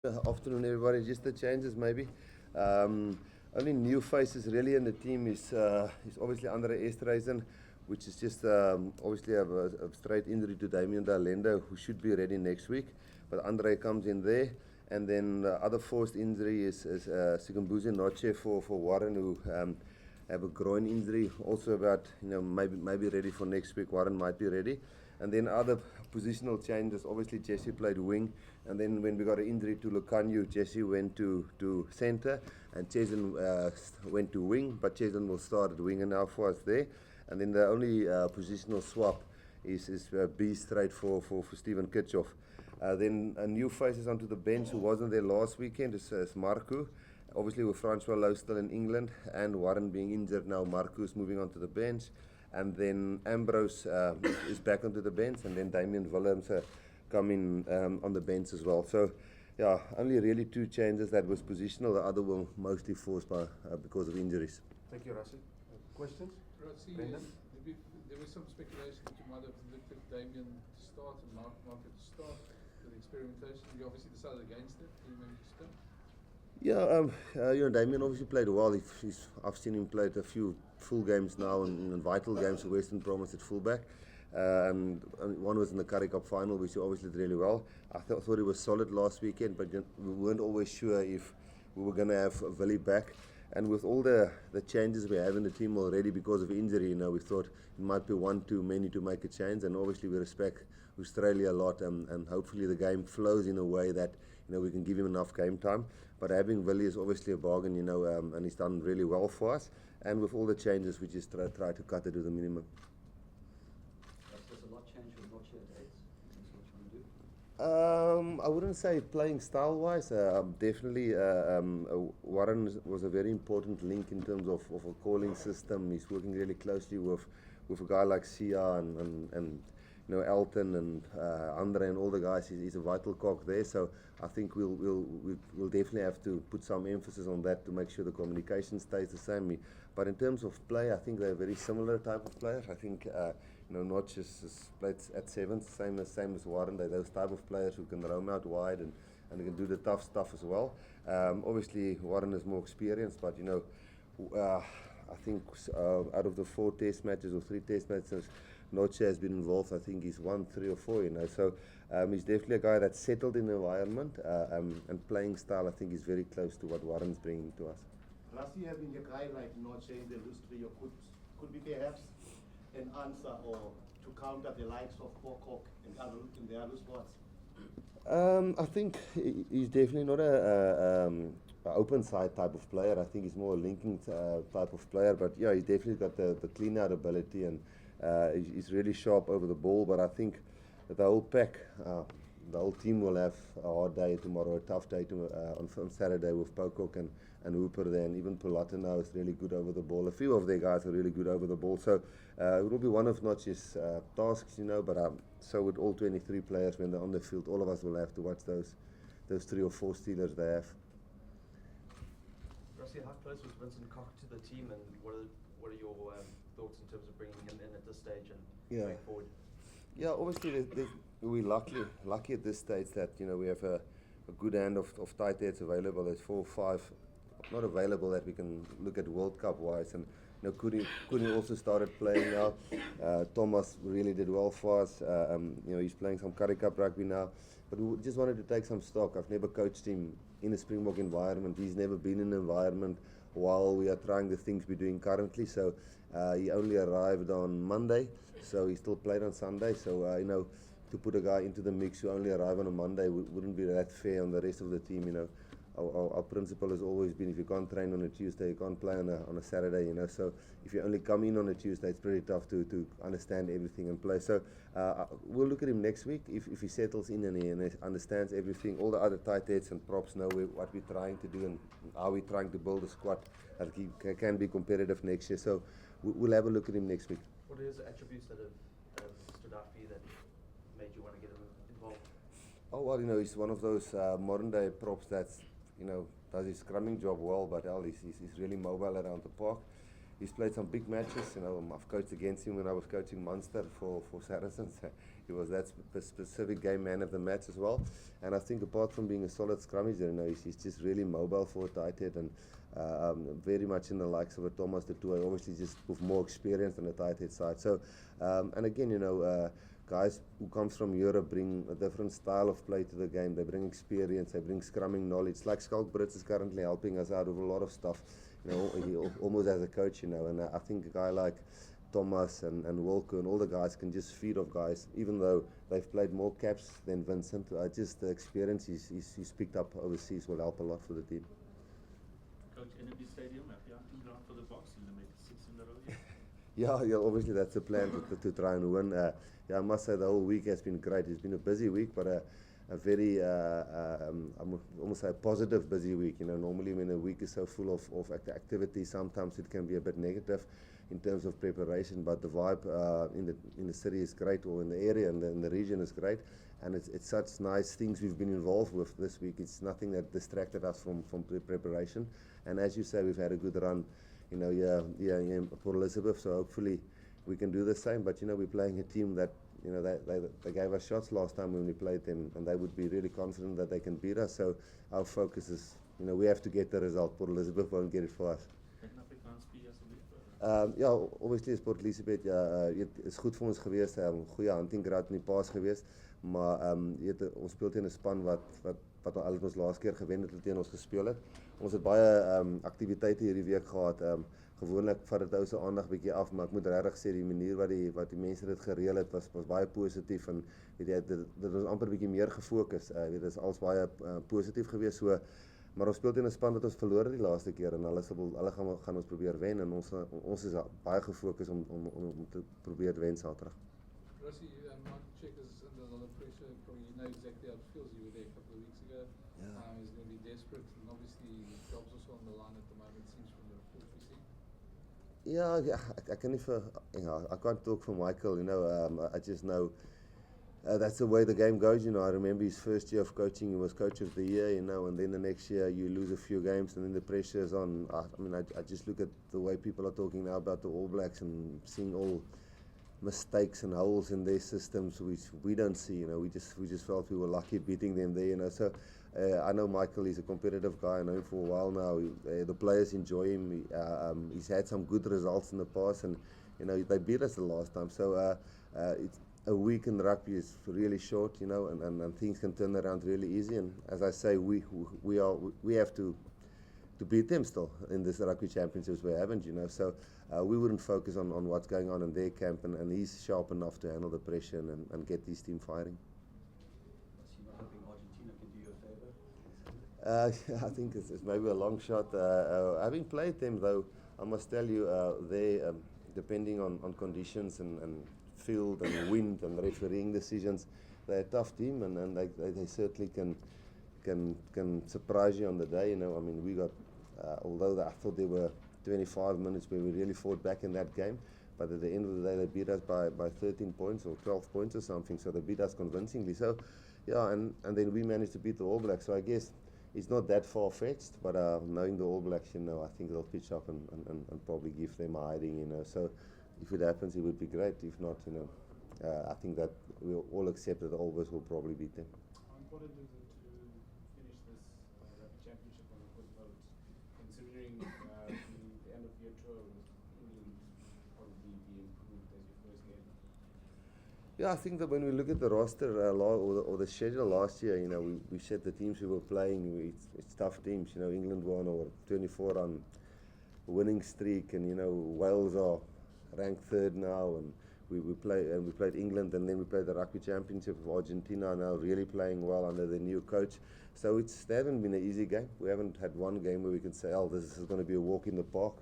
Afternoon, everybody. Just the changes, maybe. Only new faces really in the team is obviously Andre Esterhuizen, which is just obviously a straight injury to Damian Dalendo, who should be ready next week. But Andre comes in there. And then the other forced injury is Sigambuze Noche for Warren, who have a groin injury. Also about, maybe ready for next week. Warren might be ready. And then other positional changes. Obviously, Jesse played wing. And then when we got an injury to Lukanyu, Jesse went to centre. And Cheslin went to wing. But Cheslin will start at winger now for us there. And then the only positional swap is B straight for Stephen Kitchoff. Then a new faces onto the bench who wasn't there last weekend is Marco. Obviously, with Francois Lowe still in England and Warren being injured now, Marco is moving onto the bench. And then Ambrose is back onto the bench, and then Damian Willems coming on the bench as well. So, yeah, only really two changes. That was positional. The other were mostly forced by because of injuries. Thank you, Rassie. Questions? Rassie, there was some speculation that you might have looked at Damian to start and Marco to start for the experimentation. You obviously decided against it. Can you maybe explain? Yeah, Damian obviously played well. I've seen him play a few full games now and vital games for Western Promise at fullback. And one was in the Currie Cup final, which he obviously did really well. I thought he was solid last weekend, but we weren't always sure if we were going to have Willie back. And with all the changes we have in the team already because of injury, we thought it might be one too many to make a change. And obviously we respect Australia a lot, and hopefully the game flows in a way that we can give him enough game time. But having Willie is obviously a bargain, and he's done really well for us. And with all the changes, we just try to cut it to the minimum. Does a lot change with Noche at 8? What you want to do? I wouldn't say playing style-wise. Definitely, Warren was a very important link in terms of a calling system. He's working really closely with a guy like Sia and Elton and Andre and all the guys. He's a vital cog there. So I think we'll definitely have to put some emphasis on that to make sure the communication stays the same. But in terms of play, I think they're very similar type of players. I think Notch is played at 7, same as Warren. They're those type of players who can roam out wide and they can do the tough stuff as well. Obviously, Warren is more experienced, but I think out of the 4 test matches or 3 test matches, Noche has been involved. I think he's won 3 or 4. So he's definitely a guy that's settled in the environment and playing style. I think is very close to what Warren's bringing to us. Rassie, having a guy like Noche in the loose trio could be perhaps an answer or to counter the likes of Pocock in the other spots. I think he's definitely not a open side type of player. I think he's more a linking type of player. But yeah, he's definitely got the clean out ability and he's really sharp over the ball. But I think that the whole pack, the whole team will have a hard day tomorrow, a tough day on Saturday with Pocock and Hooper there, and even Polata now is really good over the ball. A few of their guys are really good over the ball. So it will be one of Notch's tasks, but so with all 23 players when they're on the field, all of us will have to watch those 3 or 4 stealers they have. Rassie, how close was Vincent Koch to the team, and what are your thoughts in terms of bringing him in at this stage and going forward? Yeah, obviously we're lucky at this stage that we have a good hand of tight heads available. There's 4 or 5 not available that we can look at World Cup wise, and Kuni also started playing now. Thomas really did well for us. He's playing some Currie Cup rugby now, but we just wanted to take some stock. I've never coached him in a Springbok environment. He's never been in an environment while we are trying the things we're doing currently. So he only arrived on Monday, so he still played on Sunday. So to put a guy into the mix who only arrived on a Monday wouldn't be that fair on the rest of the team. Our principle has always been, if you can't train on a Tuesday, you can't play on a Saturday. So if you only come in on a Tuesday, it's pretty tough to understand everything and play. So we'll look at him next week if he settles in and he understands everything. All the other tight heads and props know what we're trying to do and how we're trying to build a squad that he can be competitive next year. So we'll have a look at him next week. What are his attributes that have stood out for you that made you want to get him involved? Oh well, he's one of those modern day props that's does his scrumming job well, but he's really mobile around the park. He's played some big matches. I've coached against him when I was coaching Munster for Saracens. He was that specific game man of the match as well. And I think apart from being a solid scrummager, he's just really mobile for a tight head, and very much in the likes of a Thomas de Toey, obviously just with more experience on the tight head side. So, and again, guys who comes from Europe bring a different style of play to the game. They bring experience, they bring scrumming knowledge. Like Skalk Brits is currently helping us out with a lot of stuff, he almost as a coach, and I think a guy like Thomas and Wilco and all the guys can just feed off guys, even though they've played more caps than Vincent. Just the experience he's picked up overseas will help a lot for the team. Coach, NMB Stadium, have you hunting ground for the Boks? You'll make 6 in a row here? Yeah, obviously that's the plan to try and win. I must say the whole week has been great. It's been a busy week, but a very, I'm almost say a positive busy week. Normally when a week is so full of activity, sometimes it can be a bit negative in terms of preparation, but the vibe in the city is great, or in the area and in the region is great, and it's such nice things we've been involved with this week. It's nothing that distracted us from the preparation, and as you say, we've had a good run, in Port Elizabeth, so hopefully we can do the same. But we're playing a team that they gave us shots last time when we played them, and they would be really confident that they can beat us. So our focus is, we have to get the result. Port Elizabeth won't get it for us. Ja, obviously is Port Elizabeth is goed vir ons geweest, goeie hunting ground in die paas geweest, maar ons speel teen 'n span wat al ons laas keer gewen het teen ons gespeel het. Ons het baie aktiwiteite hierdie week gehad. Gewoonlik vat dit ou se aandag bietjie af, maar ek moet regtig sê die manier wat die mense dit gereël het was baie positief, en dit was amper bietjie meer gefokus. Dit is als baie positief geweest, so. Maar ons speel teen 'n span wat ons verloor het die laaste keer, en hulle gaan ons probeer wen, en ons is baie gefokus om te probeer wen Saterdag. Rassie, Mark Check is under a lot of pressure. Probably you know exactly how it feels. You were there a couple of weeks ago. Yeah. He's going to be desperate, and obviously his job's also on the line at the moment, seems from the reports we see. Yeah, I can I can't talk for Michael. I just know that's the way the game goes. I remember his first year of coaching, he was coach of the year, and then the next year you lose a few games, and then the pressure is on. I just look at the way people are talking now about the All Blacks and seeing all mistakes and holes in their systems which we don't see. We just felt we were lucky beating them there. So I know Michael is a competitive guy. I know him for a while now. The players enjoy him. He's had some good results in the past, and they beat us the last time. So a week in rugby is really short, and things can turn around really easy. And as I say, we have to beat them still in this rugby championships. We haven't, so we wouldn't focus on what's going on in their camp, and he's sharp enough to handle the pressure and get his team firing. Hoping Argentina can do you a favour? I think it's maybe a long shot. Having played them, though, I must tell you, depending on conditions and field and wind and refereeing decisions, they're a tough team, and they certainly can surprise you on the day. We got, although I thought there were 25 minutes where we really fought back in that game, but at the end of the day they beat us by 13 points or 12 points or something, so they beat us convincingly. So yeah, and then we managed to beat the All Blacks, so I guess it's not that far-fetched, but knowing the All Blacks, I think they'll pitch up and probably give them a hiding, so if it happens, it would be great. If not, I think that we'll all accept that the All Blacks will probably beat them. How important is it to finish this rugby championship on a good note, considering the end of year tour will probably be improved as your first game? Yeah, I think that when we look at the roster or the schedule last year, we said the teams we were playing, it's tough teams. England won or 24 on winning streak, and Wales are ranked third now, and we played England, and then we played the Rugby Championship of Argentina, now really playing well under the new coach. So they haven't been an easy game. We haven't had one game where we can say, this is going to be a walk in the park,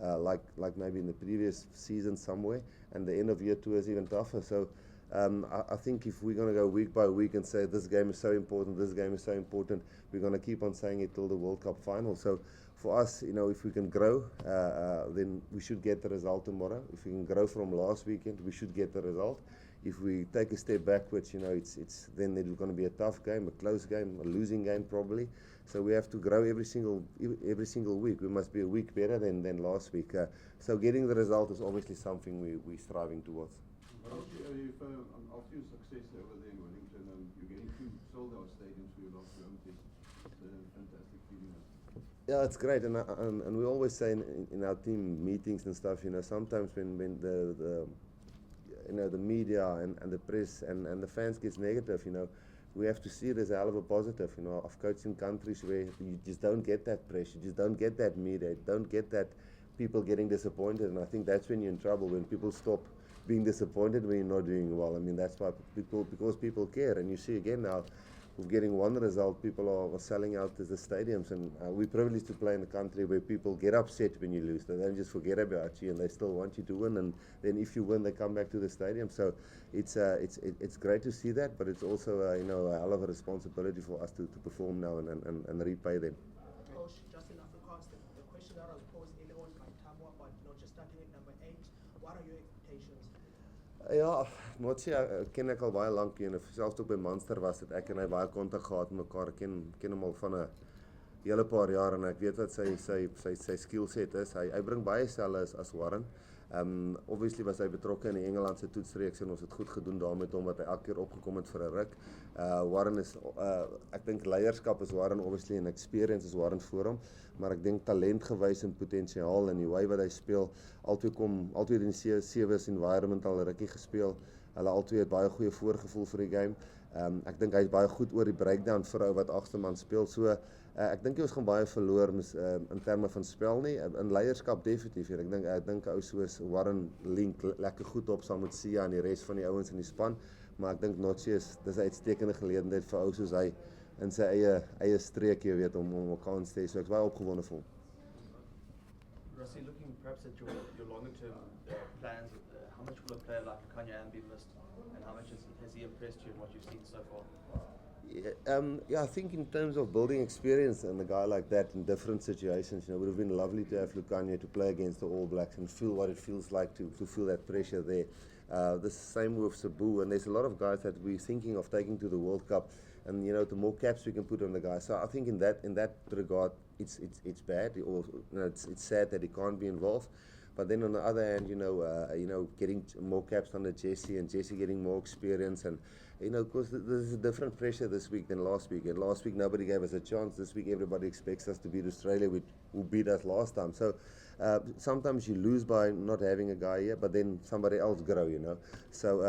like maybe in the previous season somewhere. And the end of year tour is even tougher. So I think if we're going to go week by week and say this game is so important, this game is so important, we're going to keep on saying it till the World Cup final. So for us, if we can grow, then we should get the result tomorrow. If we can grow from last weekend, we should get the result. If we take a step backwards, then it's going to be a tough game, a close game, a losing game probably. So we have to grow every single week. We must be a week better than last week. So getting the result is obviously something we're striving towards. After your success over there in Wellington, you're getting 2 sold-out stadiums for your last Olympics. It's a fantastic feeling. Yeah, it's great, and we always say in our team meetings and stuff, sometimes when the media and the press and the fans gets negative, we have to see it as a hell of a positive. I've coached in countries where you just don't get that pressure, you just don't get that media, you don't get that people getting disappointed, and I think that's when you're in trouble, when people stop being disappointed when you're not doing well. I mean, that's why because people care, and you see again now, we're getting one result, people are selling out the stadiums, and we're privileged to play in a country where people get upset when you lose. They don't just forget about you, and they still want you to win, and then if you win, they come back to the stadium. So it's great to see that, but it's also a hell of a responsibility for us to perform now and repay them. Coach, just in Afrikaans, the question that I was posed earlier on by Tamwa, but just starting at number 8, what are your expectations? Ja, Motsie ken ek al baie lank en selfs ook by Munster was dit ek en hy baie kontak gehad met mekaar. Ek ken hom al van 'n hele paar jaar en ek weet wat sy skill set is. Hy bring baie selle as Warren. Obviously was hy betrokke in die Engelandse toetsreeks en ons het goed gedoen daar met hom wat hy elke keer opgekom het vir 'n ruk. Warren is ek dink leierskap is Warren obviously en experience is Warren voor hom, maar ek dink talentgewys en potensiaal en die way wat hy speel, altyd in die 7's environment al 'n rukkie gespeel. Hulle albei het baie goeie voorgevoel vir die game. Ek dink hy is baie goed oor die breakdown vir ou wat agste man speel. So ek dink ons gaan baie verloor in terme van spel nie. In leierskap definitief. Ek dink ou soos Warren link lekker goed op saam met Sia en die res van die ouens in die span, maar ek dink Notsie dis 'n uitstekende geleentheid vir ou soos hy in sy eie streek, jy weet, om 'n kans te hê. So ek's baie opgewonde vir hom. Rassie, looking perhaps at your longer term plans, how much will a player like Kanye be missed, and how much has he impressed you in what you've seen so far? Yeah, I think in terms of building experience and a guy like that in different situations, it would have been lovely to have Lukanye to play against the All Blacks and feel what it feels like to feel that pressure there. The same with Sabu, and there's a lot of guys that we're thinking of taking to the World Cup, and the more caps we can put on the guys. So I think in that regard, it's bad, or it's sad that he can't be involved. But then on the other hand, getting more caps under Jesse and Jesse getting more experience, and because there's a different pressure this week than last week. And last week nobody gave us a chance. This week everybody expects us to beat Australia, who beat us last time. So sometimes you lose by not having a guy here, but then somebody else grow. So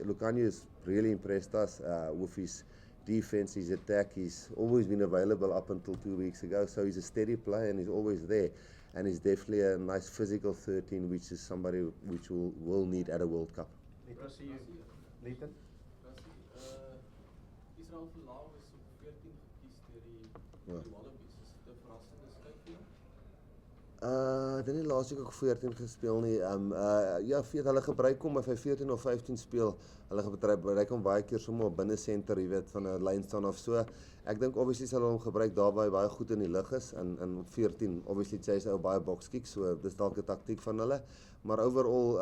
Lukanye has really impressed us with his defense, his attack. He's always been available up until 2 weeks ago. So he's a steady player and he's always there. And he's definitely a nice physical 13, which is somebody which will need at a World Cup. Rassie, Nathan? Israel Verlaag is op 14 gekies deur die Wallabies. Is dit 'n verrassende skryf vir jou? Ek het nie laas week ook 14 gespeel nie. Ja, hulle gebruik hom of hy 14 of 15 speel. Hulle gebruik hom baie keer sommer op binne senter, jy weet, van 'n lyn staan of so. Ek dink obviously sal hulle hom gebruik daar waar hy baie goed in die lug is en op 14 obviously chase ou baie box kicks, so dis dalk 'n taktiek van hulle. Maar overall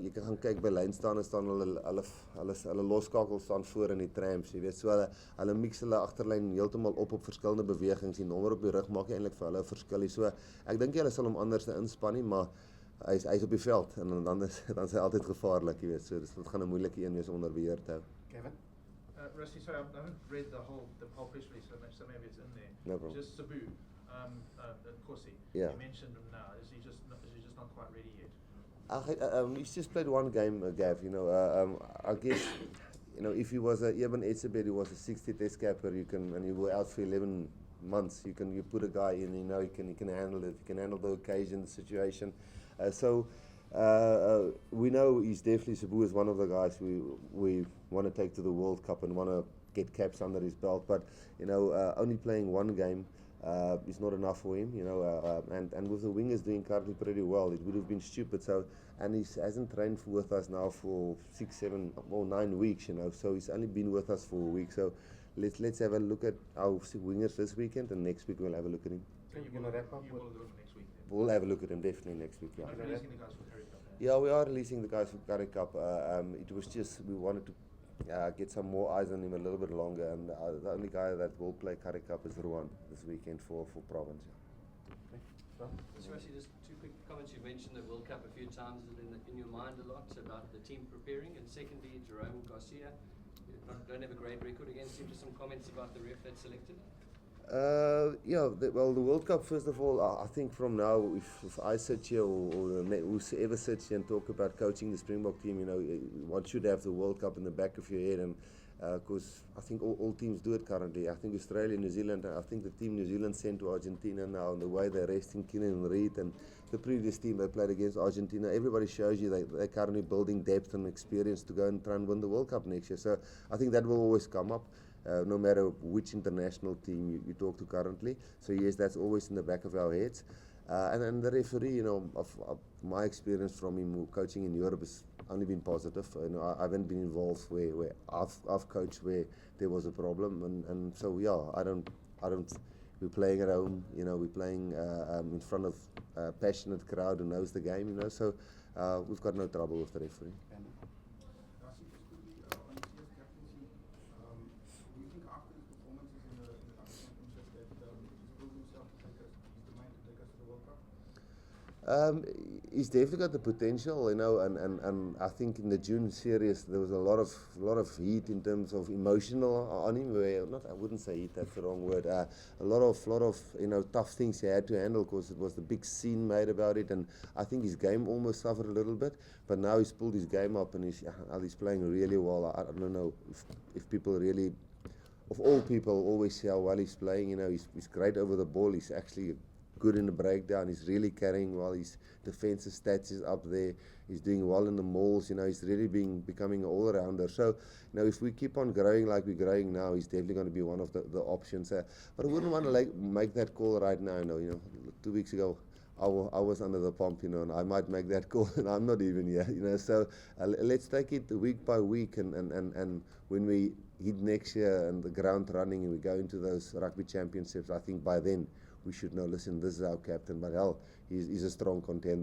jy kan gaan kyk by lynstaande staan hulle loskakel staan voor in die trams, jy weet, so hulle mix hulle agterlyn heeltemal op verskillende bewegings. Die nommer op die rug maak eintlik vir hulle 'n verskil. So ek dink hulle sal hom anders inspan nie, maar hy's op die veld en dan is hy altyd gevaarlik, jy weet. So dit gaan 'n moeilike een wees onder beheer te hou. Kevin? Rassie, sorry, I haven't read the whole press release so much, so maybe it's in there. No problem. Just Sabu, Corsi. Yeah. You mentioned him now. Is he just not quite ready yet? He's just played one game, Gav. I guess if he was a Eben Etzebeth, he was a 60 test capper, and he was out for 11 months. You put a guy in, he can handle it. He can handle the occasion, the situation. We know he's definitely, Sabu is one of the guys we want to take to the World Cup and want to get caps under his belt. But only playing one game is not enough for him. And with the wingers doing currently pretty well, it would have been stupid. So, and he hasn't trained with us now for 6, 7, or 9 weeks. So he's only been with us for a week. So let's have a look at our wingers this weekend, and next week we'll have a look at him. So you will look next week then? We'll have a look at him definitely next week. Yeah. Not releasing the guys for Curry Cup. Yeah, we are releasing the guys for Curry Cup. It was just we wanted to get some more eyes on him a little bit longer, and the only guy that will play Curry Cup is Ruan this weekend for Province. So Rassie, just two quick comments. You mentioned the World Cup a few times. Is it in your mind a lot about the team preparing? And secondly, Jerome Garcia, don't have a great record against him. Just some comments about the ref that's selected. Well, the World Cup, first of all, I think from now, if I sit here or whoever sits here and talk about coaching the Springbok team, one should have the World Cup in the back of your head. And because I think all teams do it currently. I think Australia, New Zealand, I think the team New Zealand sent to Argentina now, and the way they're resting Keenan and Reid, and the previous team they played against Argentina, everybody shows you they're currently building depth and experience to go and try and win the World Cup next year. So I think that will always come up. No matter which international team you talk to currently. So yes, that's always in the back of our heads. And the referee, of my experience from him coaching in Europe has only been positive. I haven't been involved where I've coached where there was a problem, and so I don't. We're playing at home, we're playing in front of a passionate crowd who knows the game, So we've got no trouble with the referee. Rassie, just quickly, on his captaincy, do you think after his performances in the Rugby Championship that he's proved himself to he's the man to take us to the World Cup? He's definitely got the potential, and I think in the June series there was a lot of heat in terms of emotional on him. I wouldn't say heat, that's the wrong word. A lot of tough things he had to handle because it was the big scene made about it, and I think his game almost suffered a little bit. But now he's pulled his game up and he's playing really well. I don't know if people really, of all people, always say how well he's playing. He's great over the ball. He's actually good in the breakdown. He's really carrying well. His defensive stats is up there. He's doing well in the mauls. He's really becoming an all-rounder. So, if we keep on growing like we're growing now, he's definitely going to be one of the options. But I wouldn't want to make that call right now. 2 weeks ago, I was under the pump, and I might make that call, and I'm not even here, So let's take it week by week, and when we hit next year and the ground running and we go into those rugby championships, I think by then we should know, listen, this is our captain, but hell, he's a strong contender